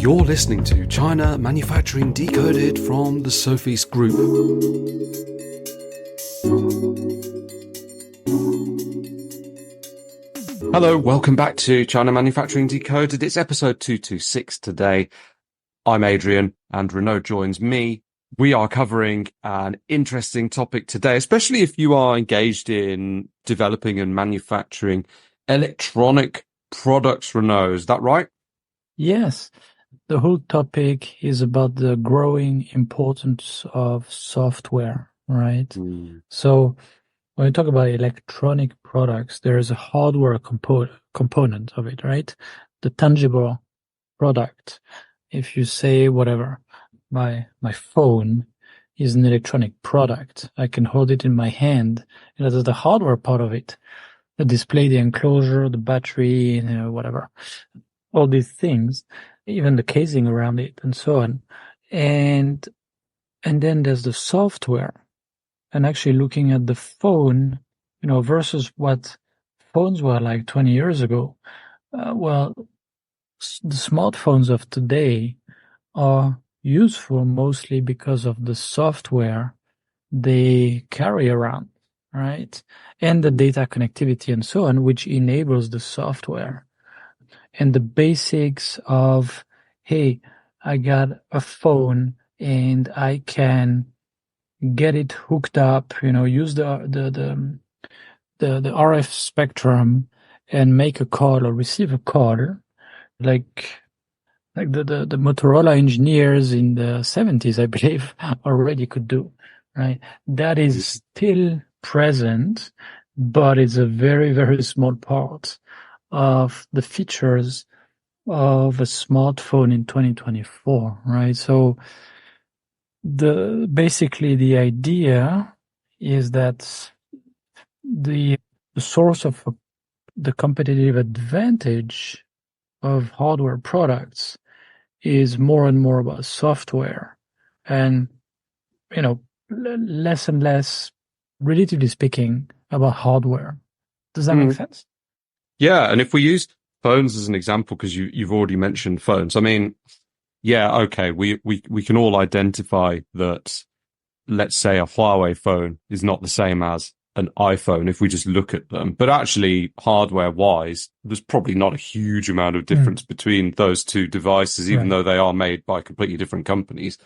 You're listening to China Manufacturing Decoded from the Sofeast Group. Hello, welcome back to China Manufacturing Decoded. It's episode 226 today. I'm Adrian, and Renaud joins me. We are covering an interesting topic today, especially if you are engaged in developing and manufacturing electronic products, Renaud. Is that right? Yes. The whole topic is about the growing importance of software, right? So when we talk about electronic products, there is a hardware component of it, right? The tangible product. If you say whatever, my phone is an electronic product, I can hold it in my hand, and that's the hardware part of it. The display, the enclosure, the battery, whatever. All these things, even the casing around it and so on. And then there's the software. And actually looking at the phone, versus what phones were like 20 years ago. The smartphones of today are useful mostly because of the software they carry around, right? And the data connectivity and so on, which enables the software. And the basics of, hey, I got a phone and I can get it hooked up, use the RF spectrum and make a call or receive a call, like the Motorola engineers in the 70s, I believe, already could do, right? That is still present, but it's a very, very small part of the features of a smartphone in 2024, right? So basically the idea is that the source of the competitive advantage of hardware products is more and more about software and, less and less, relatively speaking, about hardware. Does that make sense? Yeah, and if we use phones as an example, because you've already mentioned phones, I mean, yeah, okay, we can all identify that, let's say, a Huawei phone is not the same as an iPhone if we just look at them. But actually, hardware-wise, there's probably not a huge amount of difference between those two devices, even though they are made by completely different companies.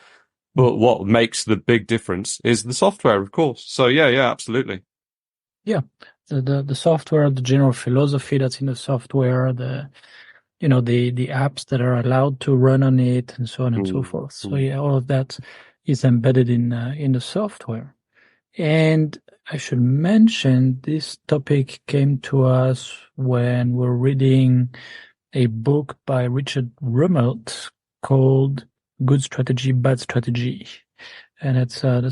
But what makes the big difference is the software, of course. So yeah, absolutely. Yeah. The software, the general philosophy that's in the software, the apps that are allowed to run on it, and so on and so forth. So yeah, all of that is embedded in the software. And I should mention this topic came to us when we're reading a book by Richard Rumelt called Good Strategy, Bad Strategy. And it's a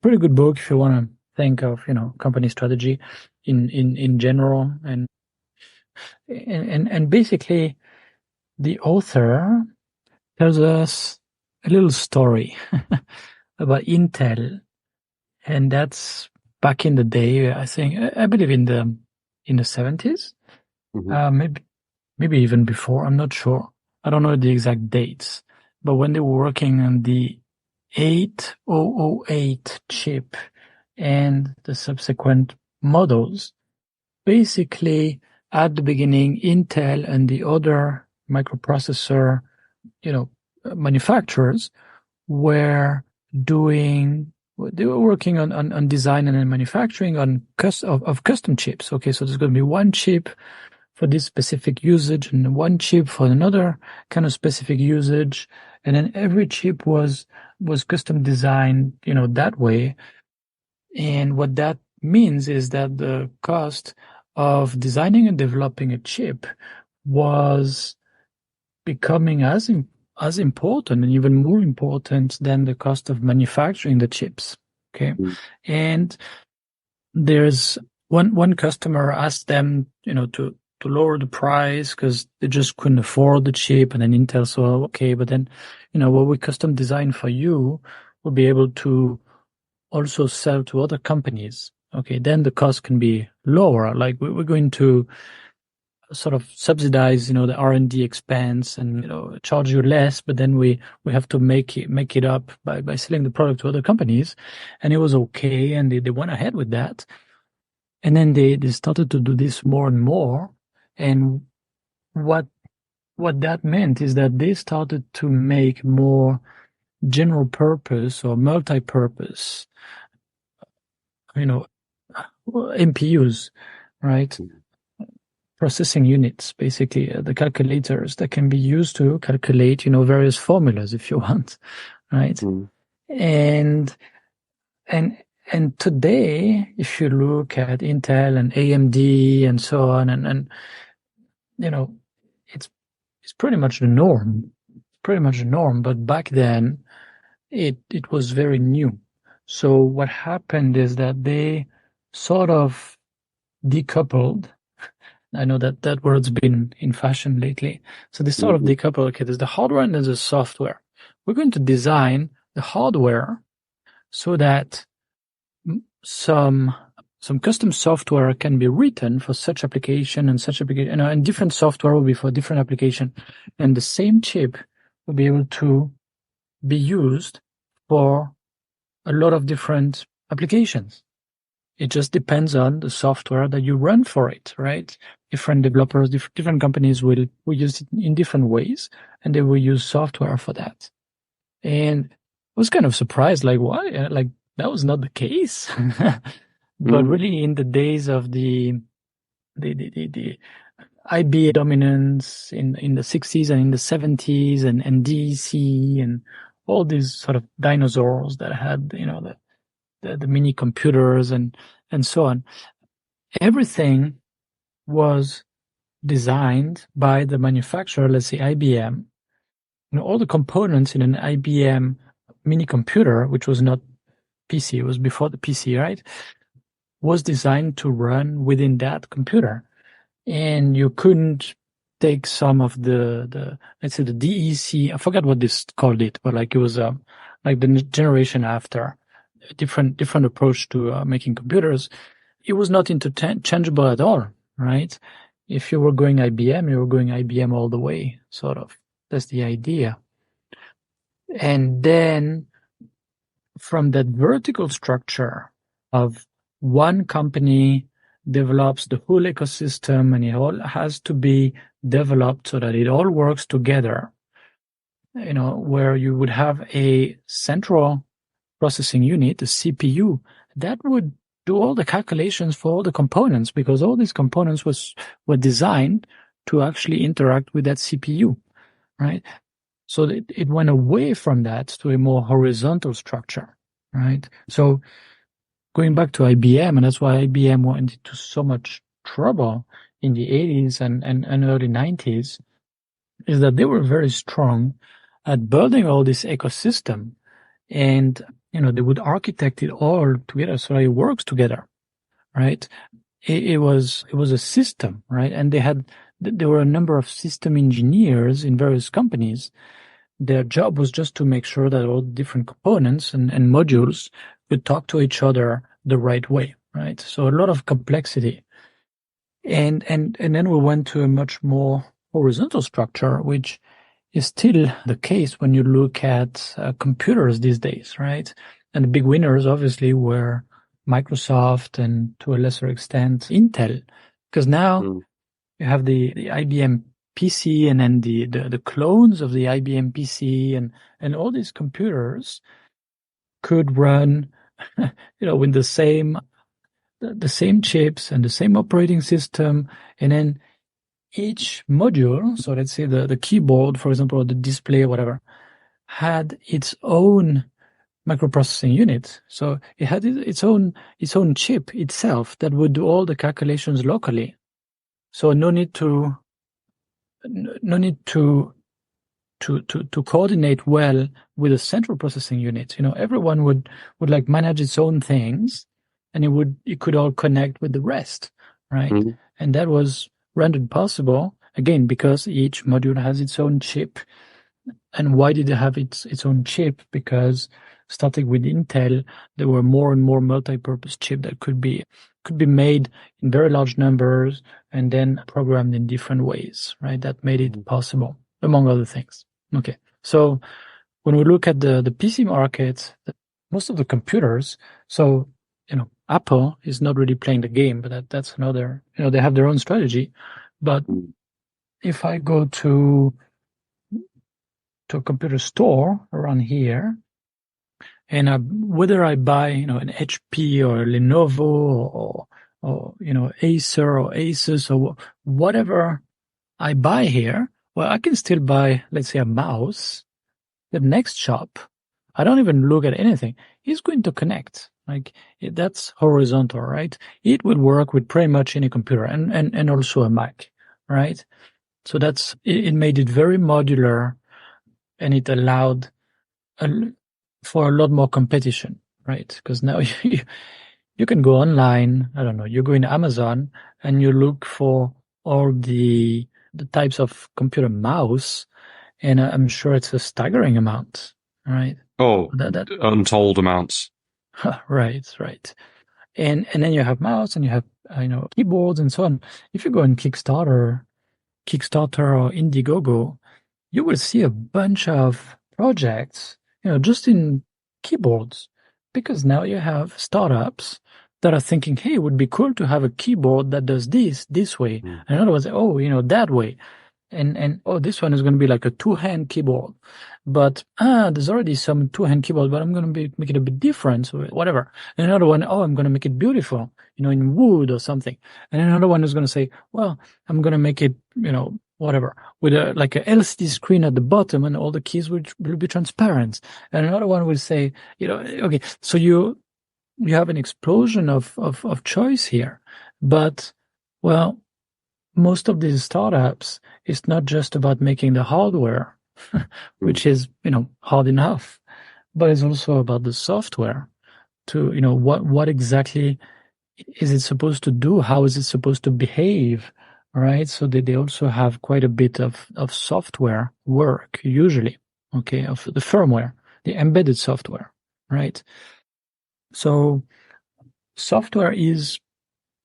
pretty good book if you want to think of, company strategy in general. And basically the author tells us a little story about Intel. And that's back in the day, I believe in the 70s, maybe even before. I'm not sure. I don't know the exact dates, but when they were working on the 8008 chip and the subsequent models, basically at the beginning, Intel and the other microprocessor, manufacturers were working on design and manufacturing of custom chips. Okay, so there's going to be one chip for this specific usage and one chip for another kind of specific usage. And then every chip was custom designed, that way. And what that means is that the cost of designing and developing a chip was becoming as important and even more important than the cost of manufacturing the chips. Okay. And there's one customer asked them, to lower the price because they just couldn't afford the chip. And then Intel said, okay, but then, what we custom design for you will be able to also sell to other companies. Okay. Then the cost can be lower. Like we're going to sort of subsidize, the R&D expense and, charge you less, but then we have to make it up by selling the product to other companies. And it was okay. And they went ahead with that. And then they started to do this more and more. And what that meant is that they started to make more general purpose or multi-purpose, MPUs, right? Processing units, basically, the calculators that can be used to calculate, various formulas if you want, right? And today, if you look at Intel and AMD and so on, and it's pretty much the norm. But back then, it was very new. So what happened is that they sort of decoupled. I know that word's been in fashion lately. So they sort of decouple. Okay, there's the hardware and there's the software. We're going to design the hardware so that some custom software can be written for such application and such application, and different software will be for different application, and the same chip will be able to be used for a lot of different applications. It just depends on the software that you run for it, right? Different developers, different companies will use it in different ways, and they will use software for that. And I was kind of surprised, like, what? Like, that was not the case. But really, in the days of the IBM dominance in the 60s and in the 70s and DEC and all these sort of dinosaurs that had, the mini computers and so on, everything was designed by the manufacturer, let's say IBM. All the components in an IBM mini computer, which was not PC, it was before the PC, right, was designed to run within that computer. And you couldn't take some of the let's say the DEC, I forgot what this called it, but like it was like the generation after, a different approach to making computers. It was not interchangeable at all, right? If you were going IBM, you were going IBM all the way, sort of. That's the idea. And then from that vertical structure of one company develops the whole ecosystem, and it all has to be developed so that it all works together, where you would have a central processing unit, a CPU, that would do all the calculations for all the components, because all these components were designed to actually interact with that CPU, right? So it went away from that to a more horizontal structure, right? So going back to IBM, and that's why IBM went into so much trouble in the 80s and early 90s, is that they were very strong at building all this ecosystem, and they would architect it all together so that it works together, right? It was a system, right? And there were a number of system engineers in various companies. Their job was just to make sure that all different components and modules could talk to each other the right way, right? So a lot of complexity. And then we went to a much more horizontal structure, which is still the case when you look at computers these days, right? And the big winners obviously were Microsoft and to a lesser extent Intel, because now you have the IBM PC and then the clones of the IBM PC and all these computers could run, with the same chips and the same operating system, and then each module, so let's say the keyboard, for example, or the display or whatever, had its own microprocessing unit. So it had its own chip itself that would do all the calculations locally. So no need to coordinate well with a central processing unit. Everyone would like manage its own things, and it could all connect with the rest, right? And that was rendered possible, again, because each module has its own chip. And why did it have its own chip? Because starting with Intel, there were more and more multi-purpose chip that could be could be made in very large numbers and then programmed in different ways, right? That made it possible, among other things. Okay. So when we look at the PC market, most of the computers, so, Apple is not really playing the game, but that's another, they have their own strategy. But if I go to a computer store around here, and whether I buy, an HP or a Lenovo or Acer or Asus or whatever I buy here, well, I can still buy, let's say, a mouse. The next shop, I don't even look at anything. It's going to connect. That's horizontal, right? It will work with pretty much any computer and also a Mac, right? So it made it very modular, and it allowed for a lot more competition, right? Because now you can go online. I don't know. You go in Amazon and you look for all the types of computer mouse, and I'm sure it's a staggering amount, right? Oh, untold amounts. Right. And then you have mouse and you have keyboards and so on. If you go on Kickstarter or Indiegogo, you will see a bunch of projects, just in keyboards, because now you have startups that are thinking, hey, it would be cool to have a keyboard that does this way. And another one say, that way. And this one is going to be like a two-hand keyboard. But there's already some two-hand keyboard, but I'm going to make it a bit different, so whatever. And another one, I'm going to make it beautiful, in wood or something. And another one is going to say, well, I'm going to make it, whatever, with like a LCD screen at the bottom, and all the keys will be transparent. And another one will say, okay, so you have an explosion of choice here. But, well, most of these startups, it's not just about making the hardware, which is, hard enough, but it's also about the software to, what exactly is it supposed to do? How is it supposed to behave? Right? So they also have quite a bit of software work, usually, okay, of the firmware, the embedded software, right? So software is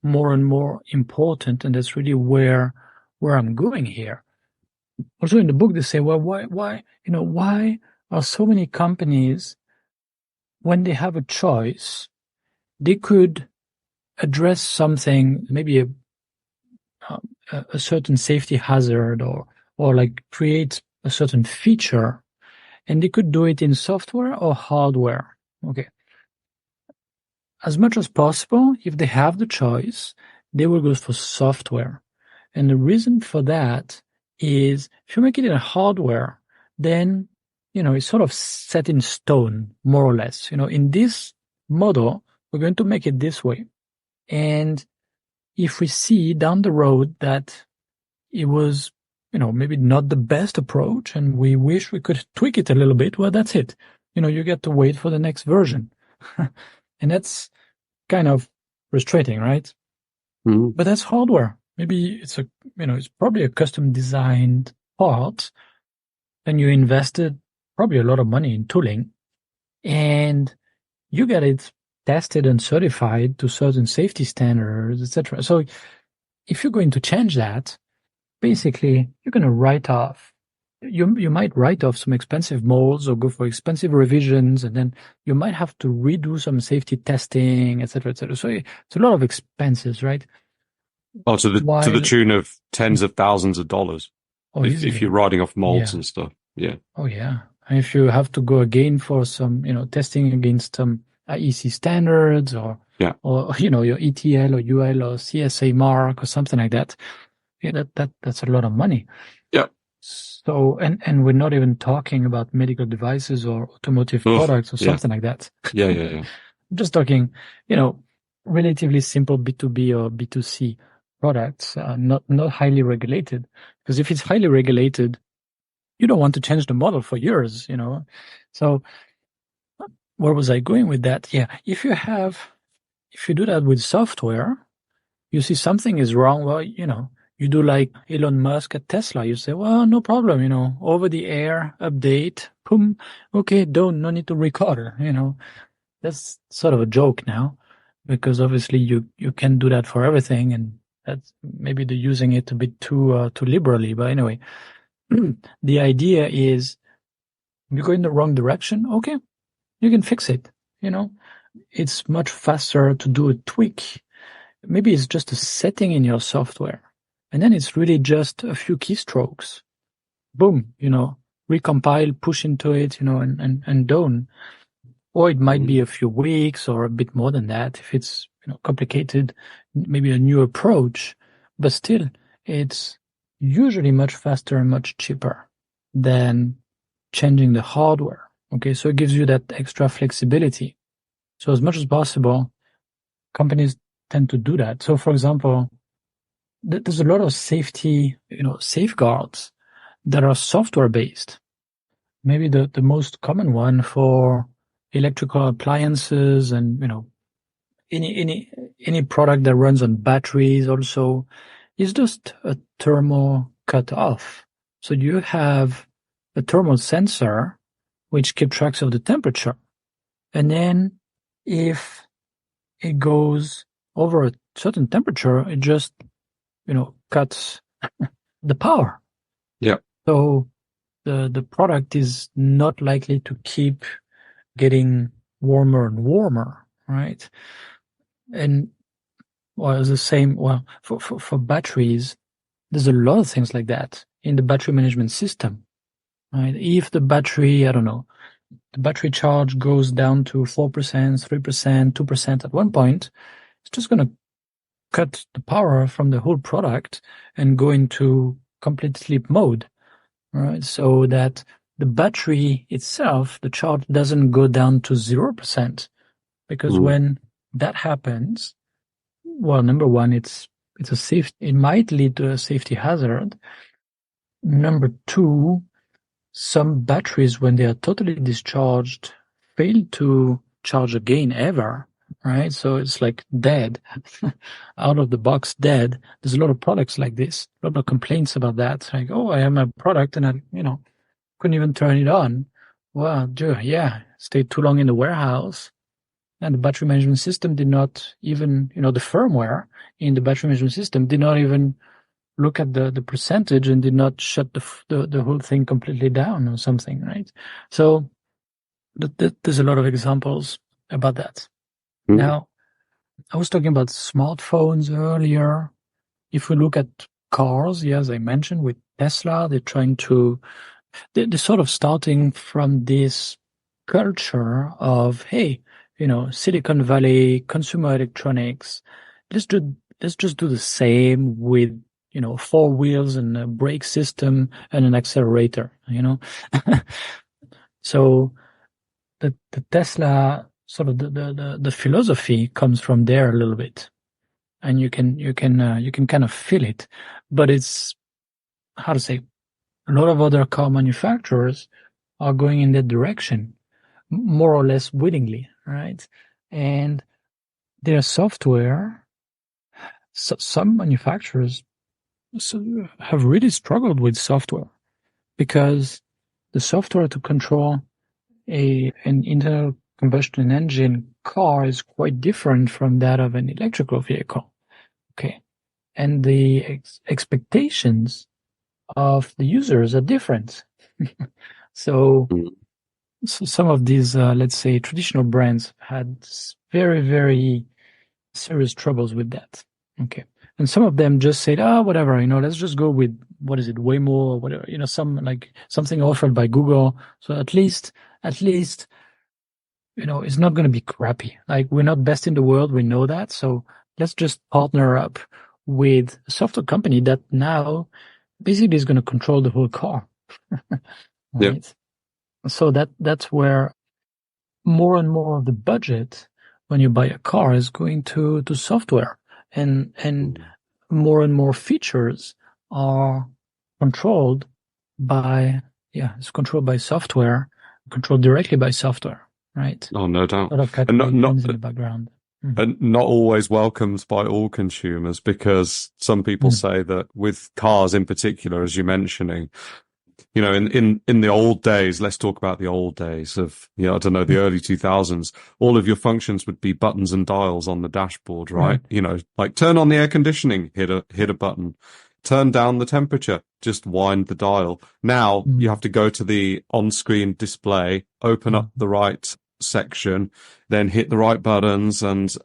more and more important, and that's really where I'm going here. Also in the book, they say, well, why are so many companies, when they have a choice, they could address something, maybe a certain safety hazard or like create a certain feature, and they could do it in software or hardware. Okay. As much as possible, if they have the choice, they will go for software. And the reason for that is if you make it in hardware, then, it's sort of set in stone, more or less. In this model, we're going to make it this way. And if we see down the road that it was, maybe not the best approach and we wish we could tweak it a little bit, well, that's it. You get to wait for the next version. And that's kind of frustrating, right? Mm-hmm. But that's hardware. Maybe it's it's probably a custom designed part, and you invested probably a lot of money in tooling, and you get it tested and certified to certain safety standards, etc. So if you're going to change that, basically you're going to write off. You might write off some expensive molds or go for expensive revisions, and then you might have to redo some safety testing, etc., etc. So it's a lot of expenses, right? Oh, to the tune of tens of thousands of dollars. Oh, if you're writing off molds and stuff, yeah. Oh yeah, and if you have to go again for some, testing against some IEC standards or your ETL or UL or CSA mark or something like that, that's a lot of money. Yeah. So, and we're not even talking about medical devices or automotive products or something like that. Yeah. I'm just talking, relatively simple B2B or B2C products, not highly regulated. Because if it's highly regulated, you don't want to change the model for years, So where was I going with that? Yeah. If you do that with software, you see something is wrong. Well, you do like Elon Musk at Tesla. You say, well, no problem, over the air update, boom. Okay, no need to record, That's sort of a joke now. because obviously you can do that for everything, and that's maybe they're using it a bit too liberally. But anyway, the idea is you go in the wrong direction. Okay, you can fix it. It's much faster to do a tweak. Maybe it's just a setting in your software, and then it's really just a few keystrokes. Boom, recompile, push into it, and done. Or it might be a few weeks or a bit more than that if it's complicated, maybe a new approach, but still it's usually much faster and much cheaper than changing the hardware. Okay, so it gives you that extra flexibility. So as much as possible, companies tend to do that. So for example, there's a lot of safety, safeguards that are software based. Maybe the most common one for electrical appliances and any product that runs on batteries also is just a thermal cutoff. So you have a thermal sensor which keeps track of the temperature, and then if it goes over a certain temperature, it just cuts the power. Yeah. So the product is not likely to keep getting warmer and warmer, right? And it's the same. Well, for batteries, there's a lot of things like that in the battery management system, right? If the battery, the battery charge goes down to 4%, 3%, 2% at one point, it's just going to cut the power from the whole product and go into complete sleep mode, right? So that the battery itself, the charge doesn't go down to 0%, because when that happens, well, number one, it might lead to a safety hazard. Number two, some batteries, when they are totally discharged, fail to charge again ever, right? So it's like dead, out of the box dead. There's a lot of products like this, a lot of complaints about that. Like, oh, I have my product and I, couldn't even turn it on. Well, stayed too long in the warehouse, and the battery management system did not even, the firmware in the battery management system did not even look at the percentage and did not shut the whole thing completely down or something, right? So there's a lot of examples about that. Now, I was talking about smartphones earlier. If we look at cars, as I mentioned, with Tesla, they're sort of starting from this culture of, hey, Silicon Valley, consumer electronics. Let's just do the same with, 4 wheels and a brake system and an accelerator, So the Tesla sort of the philosophy comes from there a little bit, and you can kind of feel it, but it's how to say, a lot of other car manufacturers are going in that direction, more or less willingly, right? And their software, some manufacturers have really struggled with software, because the software to control an internal combustion engine car is quite different from that of an electrical vehicle. Okay. And the expectations of the users are different. So some of these, let's say, traditional brands had very, very serious troubles with that. Okay. And some of them just said, whatever, let's just go with, what is it, Waymo or whatever, something offered by Google. So at least, it's not going to be crappy. Like, we're not best in the world. We know that. So let's just partner up with a software company that now basically is going to control the whole car. Right? Yep. So that's where more and more of the budget when you buy a car is going to software, and more and more features are controlled by software, controlled directly by software, right? Oh, no doubt. A lot of calculations in the background. And not always welcomed by all consumers, because some people say that with cars in particular, as you're mentioning, in the old days, let's talk about the old days of, I don't know, the early 2000s, all of your functions would be buttons and dials on the dashboard, right? Like turn on the air conditioning, hit a button, turn down the temperature, just wind the dial. Now you have to go to the on-screen display, open up the right section, then hit the right buttons, and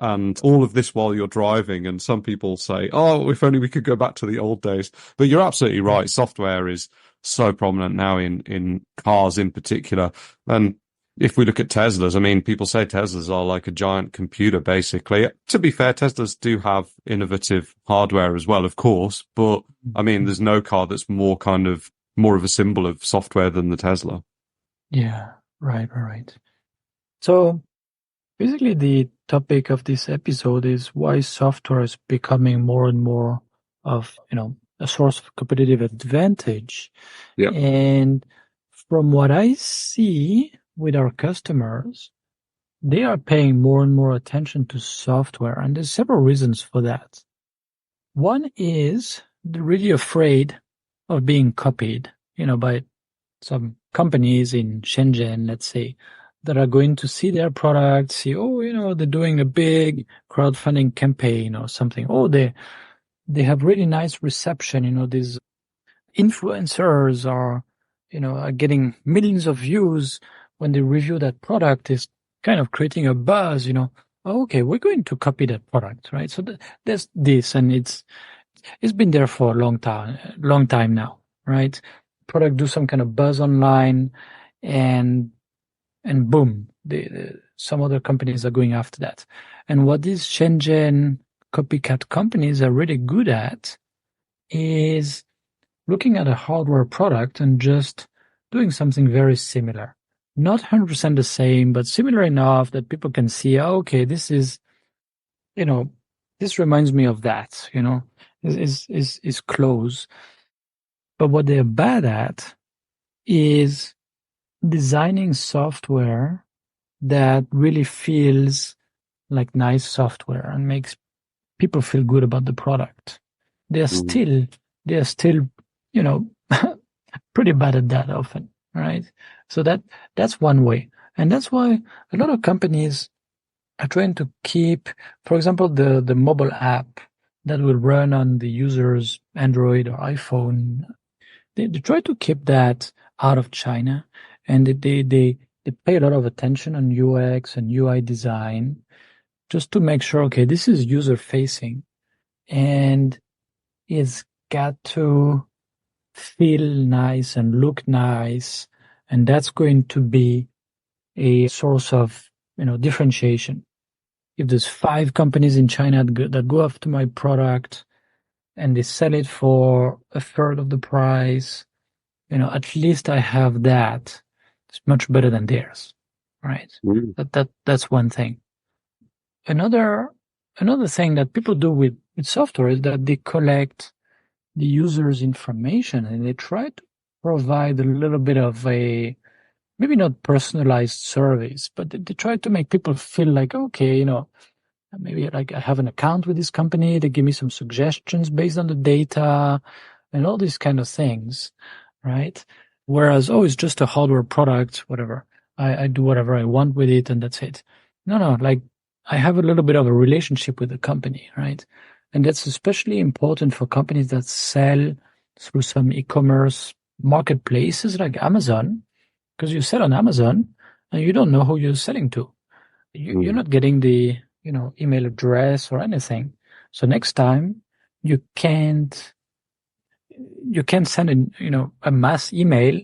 all of this while you're driving. And some people say, oh, if only we could go back to the old days. But you're absolutely right. Software is so prominent now in cars in particular. And if we look at Teslas, I mean, people say Teslas are like a giant computer, basically. To be fair, Teslas do have innovative hardware as well, of course. But I mean, there's no car that's more of a symbol of software than the Tesla. Yeah, right. So basically the topic of this episode is why software is becoming more and more of, a source of competitive advantage. Yeah. And from what I see with our customers, they are paying more and more attention to software. And there's several reasons for that. One is they're really afraid of being copied, by some companies in Shenzhen, let's say, that are going to see their product, see, they're doing a big crowdfunding campaign or something. Oh, they have really nice reception. These influencers are getting millions of views when they review that product, is kind of creating a buzz, Oh, okay, we're going to copy that product, right? So there's this, and it's been there for a long time now, right? Product do some kind of buzz online, and boom, some other companies are going after that. And what these Shenzhen copycat companies are really good at is looking at a hardware product and just doing something very similar. Not 100% the same, but similar enough that people can see, okay, this is, this reminds me of that, is close. But what they're bad at is designing software that really feels like nice software and makes people feel good about the product. They're still, pretty bad at that often, right? So that's one way. And that's why a lot of companies are trying to keep, for example, the mobile app that will run on the user's Android or iPhone. They try to keep that out of China, and they pay a lot of attention on UX and UI design just to make sure, okay, this is user facing and it's got to feel nice and look nice. And that's going to be a source of, differentiation. If there's 5 companies in China that go after my product and they sell it for a third of the price, at least I have that. It's much better than theirs, right? That's one thing. Another thing that people do with software is that they collect the user's information and they try to provide a little bit of a, maybe not personalized service, but they try to make people feel like, okay, maybe like I have an account with this company, they give me some suggestions based on the data and all these kind of things, right? Whereas, it's just a hardware product, whatever. I do whatever I want with it and that's it. No, like I have a little bit of a relationship with the company, right? And that's especially important for companies that sell through some e-commerce marketplaces like Amazon, because you sell on Amazon and you don't know who you're selling to. You're not getting the, email address or anything. So next time you can't send a mass email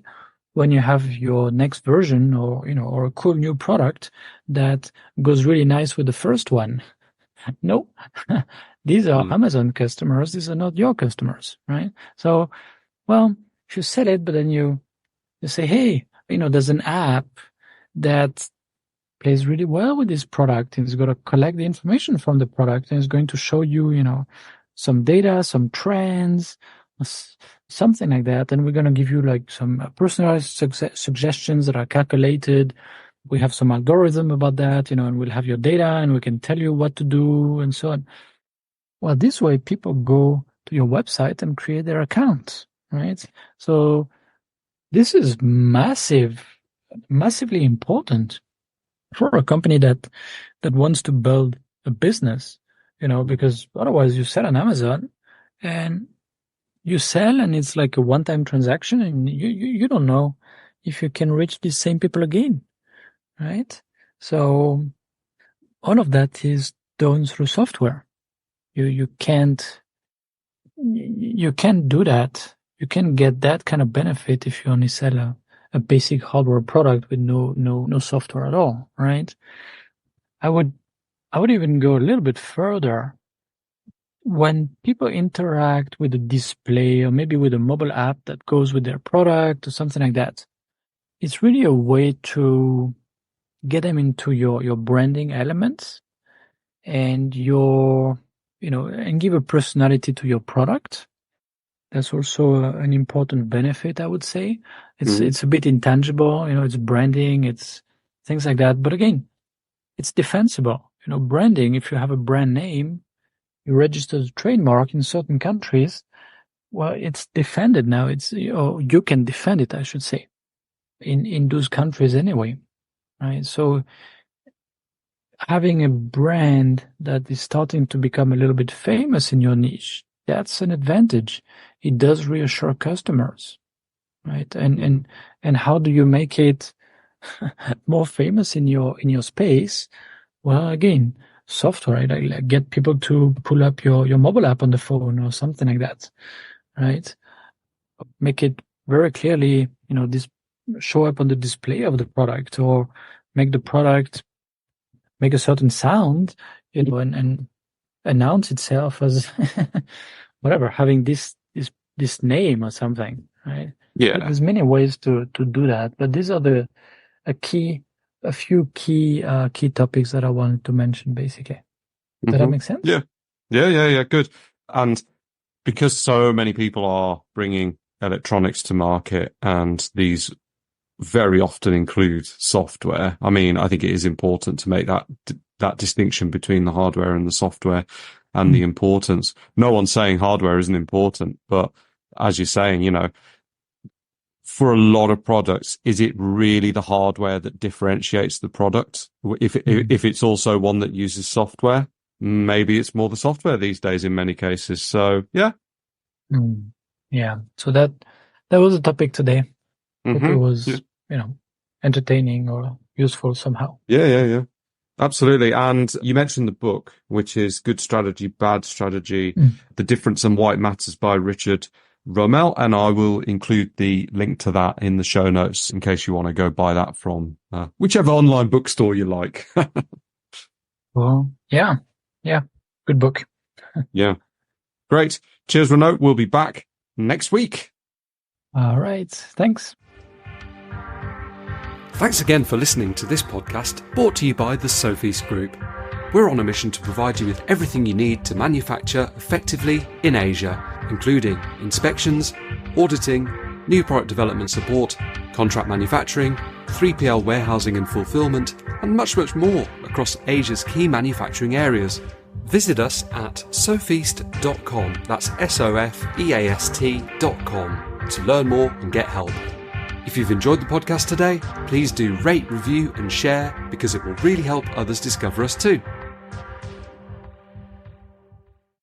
when you have your next version or a cool new product that goes really nice with the first one. No, these are Amazon customers. These are not your customers, right? So, well, if you sell it, but then you say, hey, there's an app that plays really well with this product and it's going to collect the information from the product and it's going to show you, some data, some trends, something like that. And we're going to give you like some personalized suggestions that are calculated. We have some algorithm about that, and we'll have your data and we can tell you what to do and so on. Well, this way people go to your website and create their account, right? So this is massively important for a company that wants to build a business, because otherwise you sell on Amazon and you sell and it's like a one-time transaction and you don't know if you can reach these same people again, right? So all of that is done through software. You can't do that. You can't get that kind of benefit if you only sell a basic hardware product with no software at all, right? I would even go a little bit further. When people interact with a display or maybe with a mobile app that goes with their product or something like that, it's really a way to get them into your branding elements and and give a personality to your product. That's also an important benefit, I would say. It's a bit intangible, it's branding, it's things like that. But again, it's defensible. Branding, if you have a brand name, you register a trademark in certain countries, well, it's defended now. You can defend it, I should say, in those countries anyway, right? So having a brand that is starting to become a little bit famous in your niche, that's an advantage. It does reassure customers, right? And how do you make it more famous in your space? Well, again, software, right? Like get people to pull up your mobile app on the phone or something like that, right? Make it very clearly, this show up on the display of the product, or make the product make a certain sound, and announce itself as whatever, having this name or something, right? Yeah. There's many ways to do that, but these are a few key topics that I wanted to mention, basically. Does that make sense? Yeah. Good. And because so many people are bringing electronics to market, and these very often include software, I mean, I think it is important to make that distinction between the hardware and the software and the importance. No one's saying hardware isn't important, but as you're saying, for a lot of products, is it really the hardware that differentiates the product? If it's also one that uses software, maybe it's more the software these days in many cases. So, yeah. Yeah. So that was the topic today. Hope it was, entertaining or useful somehow. Yeah. Absolutely. And you mentioned the book, which is Good Strategy, Bad Strategy, The Difference and Why It Matters by Richard Rumelt. And I will include the link to that in the show notes in case you want to go buy that from whichever online bookstore you like. Well, yeah. Good book. Yeah. Great. Cheers, Renaud. We'll be back next week. All right. Thanks. Thanks again for listening to this podcast brought to you by the Sofeast Group. We're on a mission to provide you with everything you need to manufacture effectively in Asia, including inspections, auditing, new product development support, contract manufacturing, 3PL warehousing and fulfillment, and much more across Asia's key manufacturing areas. Visit us at sofeast.com, that's SOFEAST.com, to learn more and get help. If you've enjoyed the podcast today, please do rate, review and share, because it will really help others discover us too.